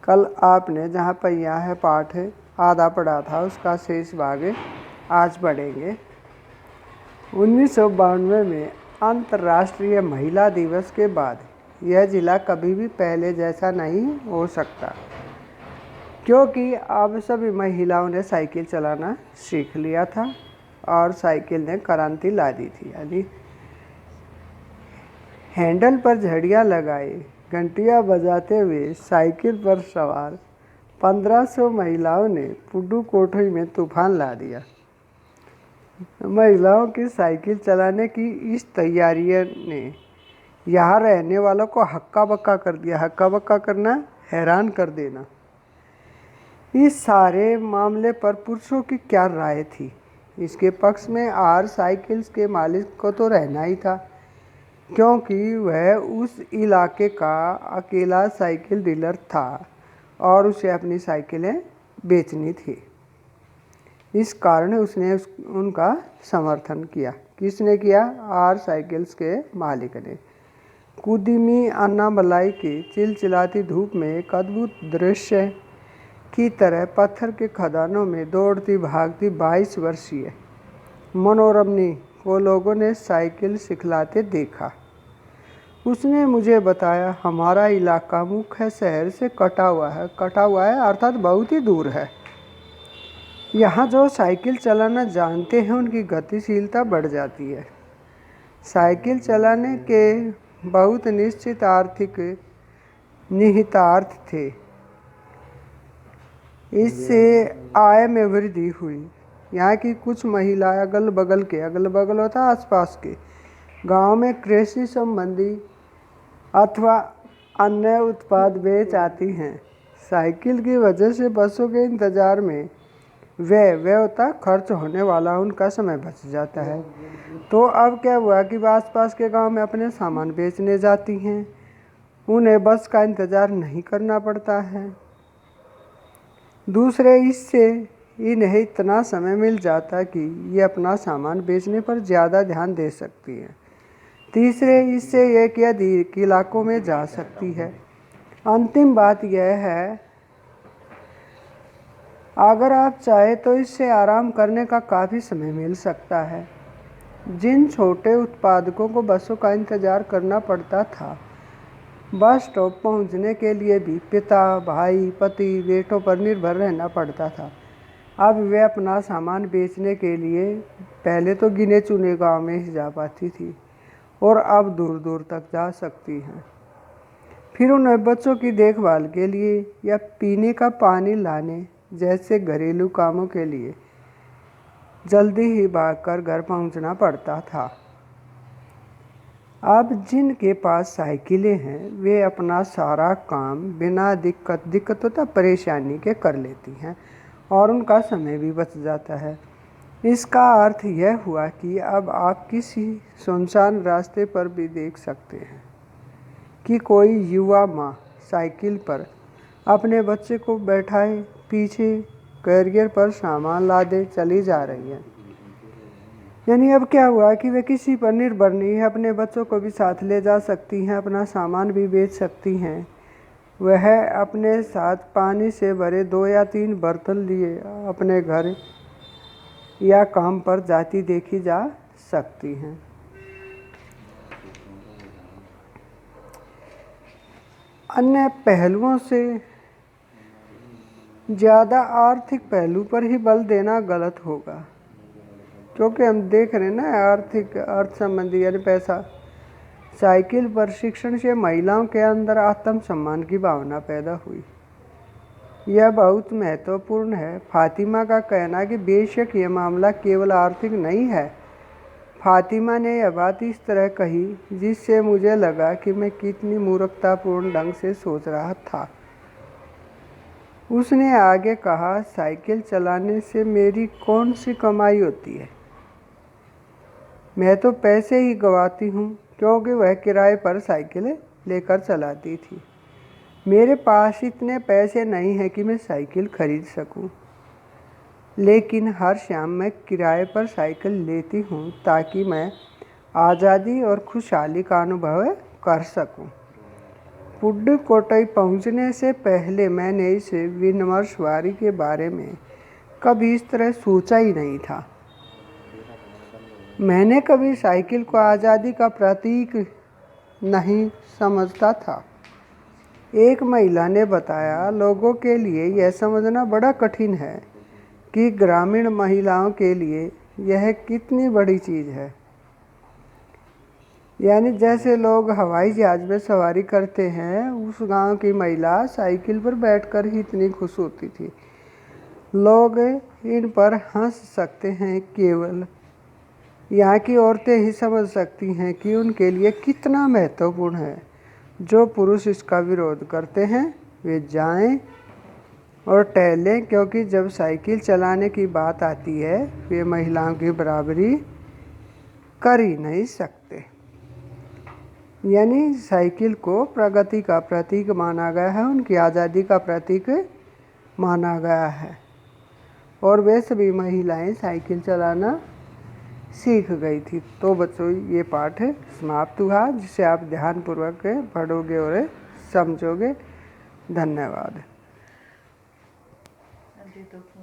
कल आपने जहाँ पहिया है पाठ है आधा पढ़ा था, उसका शेष भाग आज पढ़ेंगे। 1992 में अंतर्राष्ट्रीय महिला दिवस के बाद यह जिला कभी भी पहले जैसा नहीं हो सकता, क्योंकि अब सभी महिलाओं ने साइकिल चलाना सीख लिया था और साइकिल ने क्रांति ला दी थी। यानी हैंडल पर झड़ियाँ लगाए, घंटियाँ बजाते हुए साइकिल पर सवार 1500 महिलाओं ने पुडुकोट्टई में तूफान ला दिया। महिलाओं की साइकिल चलाने की इस तैयारी ने यहाँ रहने वालों को हक्का बक्का कर दिया। हक्का बक्का करना, हैरान कर देना। इस सारे मामले पर पुरुषों की क्या राय थी? इसके पक्ष में आर साइकिल्स के मालिक को तो रहना ही था, क्योंकि वह उस इलाके का अकेला साइकिल डीलर था और उसे अपनी साइकिलें बेचनी थी। इस कारण उसने उनका समर्थन किया। किसने किया? आर साइकिल्स के मालिक ने। कुदिमी अन्नामलाई की चिलचिलाती धूप में एक अद्भुत दृश्य की तरह पत्थर के खदानों में दौड़ती भागती 22 वर्षीय मनोरमनी को लोगों ने साइकिल सिखलाते देखा। उसने मुझे बताया, हमारा इलाका मुख्य शहर से कटा हुआ है अर्थात बहुत ही दूर है। यहाँ जो साइकिल चलाना जानते हैं उनकी गतिशीलता बढ़ जाती है। साइकिल चलाने के बहुत निश्चित आर्थिक निहितार्थ थे। इससे आय में वृद्धि हुई। यहाँ की कुछ महिलाएं अगल बगल होता आसपास के गांव में कृषि संबंधी अथवा अन्य उत्पाद बेच आती हैं। साइकिल की वजह से बसों के इंतजार में वे होता खर्च होने वाला उनका समय बच जाता है। तो अब क्या हुआ कि आसपास के गांव में अपने सामान बेचने जाती हैं, उन्हें बस का इंतज़ार नहीं करना पड़ता है। दूसरे, इससे इन्हें इतना समय मिल जाता कि ये अपना सामान बेचने पर ज़्यादा ध्यान दे सकती हैं। तीसरे, इससे एक या अधिक इलाकों में जा सकती है। अंतिम बात यह है, अगर आप चाहें तो इससे आराम करने का काफ़ी समय मिल सकता है। जिन छोटे उत्पादकों को बसों का इंतज़ार करना पड़ता था, बस स्टॉप पहुंचने के लिए भी पिता, भाई, पति, बेटों पर निर्भर रहना पड़ता था। अब वे अपना सामान बेचने के लिए पहले तो गिने चुने गांव में ही जा पाती थी और अब दूर दूर तक जा सकती हैं। फिर उन्हें बच्चों की देखभाल के लिए या पीने का पानी लाने जैसे घरेलू कामों के लिए जल्दी ही भागकर घर पहुंचना पड़ता था। अब जिनके पास साइकिलें हैं वे अपना सारा काम बिना दिक्कत होता परेशानी के कर लेती हैं और उनका समय भी बच जाता है। इसका अर्थ यह हुआ कि अब आप किसी सुनसान रास्ते पर भी देख सकते हैं कि कोई युवा माँ साइकिल पर अपने बच्चे को बैठाए पीछे कैरियर पर सामान लादे चली जा रही है। यानी अब क्या हुआ कि वे किसी पर निर्भर नहीं है, अपने बच्चों को भी साथ ले जा सकती हैं, अपना सामान भी बेच सकती हैं। वह अपने साथ पानी से भरे 2 या 3 बर्तन लिए अपने घर या काम पर जाती देखी जा सकती हैं। अन्य पहलुओं से ज़्यादा आर्थिक पहलू पर ही बल देना गलत होगा, क्योंकि हम देख रहे हैं ना अर्थ संबंधी यानी पैसा। साइकिल प्रशिक्षण से महिलाओं के अंदर आत्मसम्मान की भावना पैदा हुई। यह बहुत महत्वपूर्ण है। फातिमा का कहना है कि बेशक यह मामला केवल आर्थिक नहीं है। फातिमा ने यह बात इस तरह कही जिससे मुझे लगा कि मैं कितनी मूर्खतापूर्ण ढंग से सोच रहा था। उसने आगे कहा, साइकिल चलाने से मेरी कौन सी कमाई होती है? मैं तो पैसे ही गंवाती हूँ, क्योंकि वह किराए पर साइकिलें लेकर चलाती थी। मेरे पास इतने पैसे नहीं हैं कि मैं साइकिल खरीद सकूँ, लेकिन हर शाम मैं किराए पर साइकिल लेती हूँ ताकि मैं आज़ादी और खुशहाली का अनुभव कर सकूँ। पुडुकोट्टई पहुंचने से पहले मैंने इस विनम्र के बारे में कभी इस तरह सोचा ही नहीं था। मैंने कभी साइकिल को आज़ादी का प्रतीक नहीं समझता था। एक महिला ने बताया, लोगों के लिए यह समझना बड़ा कठिन है कि ग्रामीण महिलाओं के लिए यह कितनी बड़ी चीज़ है। यानी जैसे लोग हवाई जहाज़ में सवारी करते हैं, उस गांव की महिला साइकिल पर बैठकर ही इतनी खुश होती थी। लोग इन पर हंस सकते हैं, केवल यहाँ की औरतें ही समझ सकती हैं कि उनके लिए कितना महत्वपूर्ण है। जो पुरुष इसका विरोध करते हैं वे जाएं और टहलें, क्योंकि जब साइकिल चलाने की बात आती है वे महिलाओं की बराबरी कर ही नहीं सकते। यानी साइकिल को प्रगति का प्रतीक माना गया है, उनकी आज़ादी का प्रतीक माना गया है। और वे सभी महिलाएं साइकिल चलाना सीख गई थी। तो बच्चों ये पाठ समाप्त हुआ, जिसे आप ध्यानपूर्वक पढ़ोगे और समझोगे। धन्यवाद।